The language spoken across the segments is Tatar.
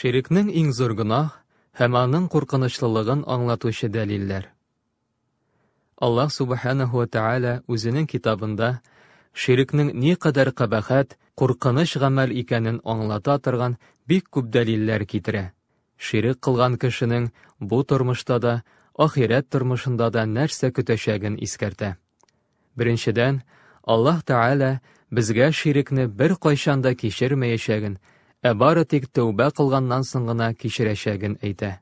Ширекнең иң зур гөнаһ һәм аның куркынычлылыгын аңлатучы дәлилләр. Аллаһ Субханаһу ва Тааля үзенең китабында ширекнең никадәр кабахәт, куркыныч гамәл икәнен аңлата торган бик күп дәлилләр китерә. Ширек кылган кешенең бу тормышта да, ахирәт тормышында да нәрсә көтәчәген искәртә. Беренчедән, Аллаһ Тааля безгә ширекне бер кайчан да кичермәячәген, бары тик тәүбә кылганнан соң гына кичерәчәген әйтә.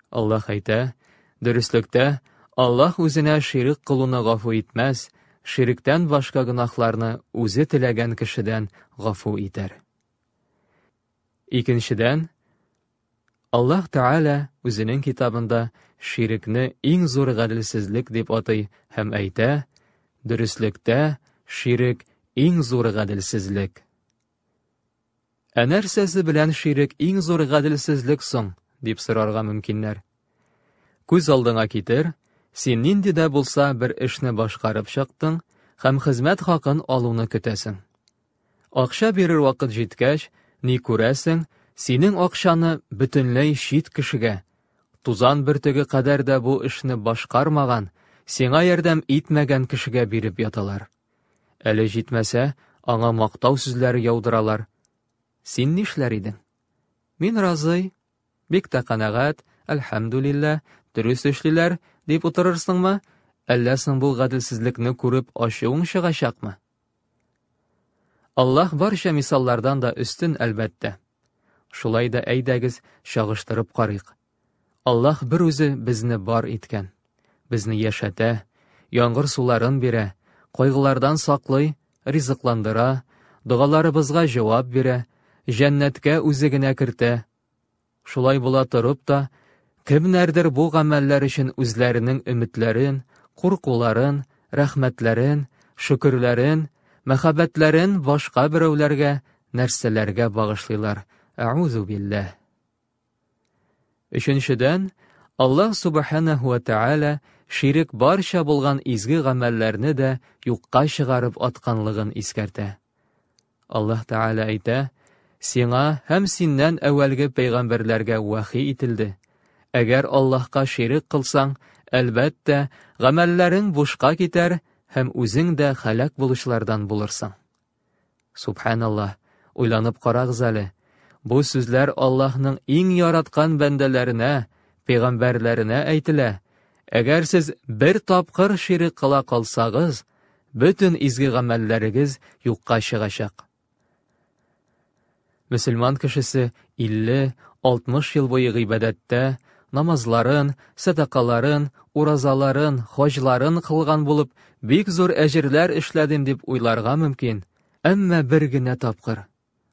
Аллаһ әйтә, дөрестлектә, Аллаһ үзенә ширек кылуны гафу итмәс, ширектән башка гөнаһларны үзе теләгән кешедән гафу итәр. Икенчедән, Аллаһ Тааля үзенең китабында ширекне иң зур гаделсезлек дип атый һәм әйтә, дөрестлектә, ширек иң зур гаделсезлек. Нәрсәсе белән ширек иң зур гаделсезлек соң, дип сорарга мөмкиннәр. Күз алдыңа китер, син нинди дә булса бер эшне башкарып чыктың һәм хезмәт хакын алуны көтәсең. Акча бирер вакыт җиткәч, ни күрәсең, синең акчаны бөтенләй чит кешегә, тузан бөртеге кадәр дә бу эшне башкармаган, сиңа ярдәм итмәгән кешегә биреп яталар. Әле җитмәсә, аңа мактау сүзләре яудыралар. Син нишләр идең? Мин разый, бик тә канәгать, әлхәмдүлилләh, дөрес эшлиләр, дип утырырсыңмы? Әллә соң бу гаделсезлекне күреп ачуың чыгачакмы? Аллаһ барча мисаллардан да өстен әлбәттә. Шулай да әйдәгез чагыштырып карыйк. Аллаһ бер үзе безне бар иткән, безне яшәтә, яңгыр суларын бирә, кайгылардан саклый, ризыкландыра, дугаларыбызга җавап бирә, җәннәткә үзе генә кертә. Шулай була торып та, кемнәрдер бу гамәлләр өчен үзләренең өметләрен, куркуларын, рәхмәтләрен, шөкерләрен, мәхәббәтләрен башка берәүләргә, нәрсәләргә багышлыйлар. Аузу билләh. Өченчедән, Аллаһ Субханаһу ва Тааля ширек барча булган изге гамәлләрне дә юкка чыгарып атканлыгын искәртә. Аллаһ Тааля әйтә, сиңа һәм синнән әүвәлге пәйгамбәрләргә вахи ителде. Әгәр Аллаһка ширек кылсаң, әлбәттә, гамәлләрең бушка китәр һәм үзең дә һәлак булучылардан булырсың. Субханаллаһ, уйланып карагыз әле. Бу сүзләр Аллаһның иң яраткан бәндәләренә, пәйгамбәрләренә әйтелә. Әгәр сез бер тапкыр ширек кыла калсагыз, бөтен изге гамәлләрегез юкка чыгачак. Мөселман кешесе 50-60 ел буе гыйбадәттә, намазларын, садакаларын, уразаларын, хаҗларын кылган булып, бик зур әҗерләр эшләдем дип уйларга мөмкин. Әмма бер генә тапкыр,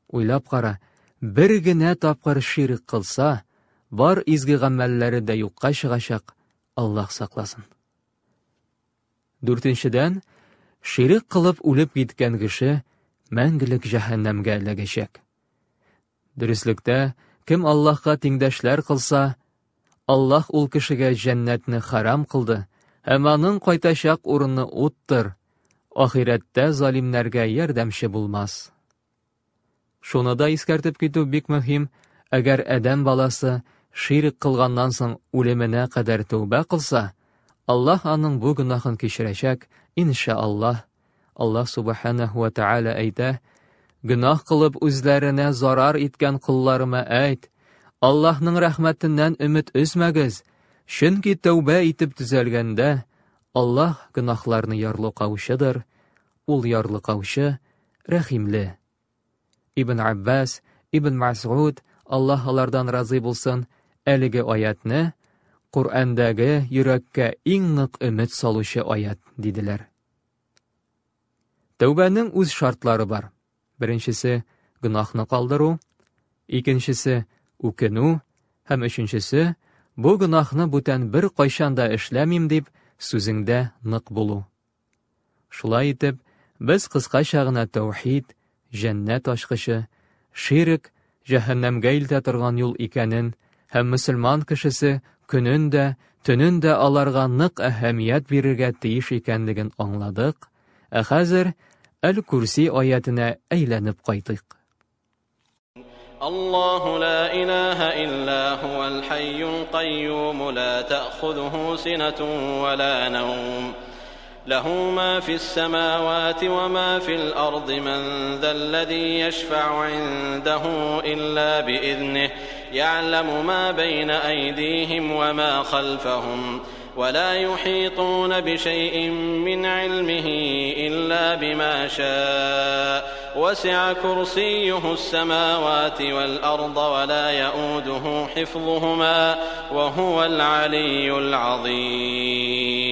уйлап кара, бер генә тапкыр ширек кылса, бар изге гамәлләре дә юкка чыгачак. Аллаһ сакласын. Дүртенчедән, ширек кылып үлеп киткән кеше мәңгелек җәһәннәмгә эләгәчәк. Дөрестлектә, кем Аллаһка тиңдәшләр кылса, Аллаһ ул кешегә җәннәтне харам кылды, һәм аның кайтачак урыны уттыр. Ахирәттә залимнәргә ярдәмче булмас. Шуны да искәртеп китү бик мөһим. Әгәр адәм баласы ширек кылганнан соң үлеменә кадәр тәүбә кылса, Аллаһ аның бу гөнаһын кичерәчәк, иншааллаһ. Аллаһ Субханаһу ва Тааля әйтә, гөнаһ кылып үзләренә зарар иткән кулларыма әйт, Аллаһның рәхмәтеннән өмет өзмәгез, чөнки тәүбә итеп төзәлгәндә, Аллаһ гөнаһларны ярлыкаучыдыр, ул ярлыкаучы, рәхимле. Ибн Аббас, Ибн Мас'уд, Аллаһ алардан разый булсын, әлеге аятны Куръәндәге йөрәккә иң нык өмет салучы аят диделәр. Тәүбәнең үз шартлары бар. Беренчесе гөнаһны калдыру, икенчесе үкенү һәм өченчесе бу гөнаһны бүтән бер кайчан да эшләмим дип сүзеңдә нык булу. Шулай итеп, без кыскача гына тәүхид, җәннәт ачкычы, ширек, җәһәннәмгә илтә торган юл икәнен һәм мөселман кешесе көнен дә, төнен дә аларга нык әһәмият бирергә тиеш икәнлеген аңладык. Хәзер Әл-Курси аятына әйләнеп кайтыйк. الله لا إله إلا هو الحي القيوم لا تأخذه سنة ولا نوم له ما في السماوات وما في الأرض من ذا الذي يشفع عنده إلا بإذنه يعلم ما بين أيديهم وما خلفهم ولا يحيطون بشيء من علمه إلا بما شاء وسع كرسيه السماوات والأرض ولا يؤوده حفظهما وهو العلي العظيم.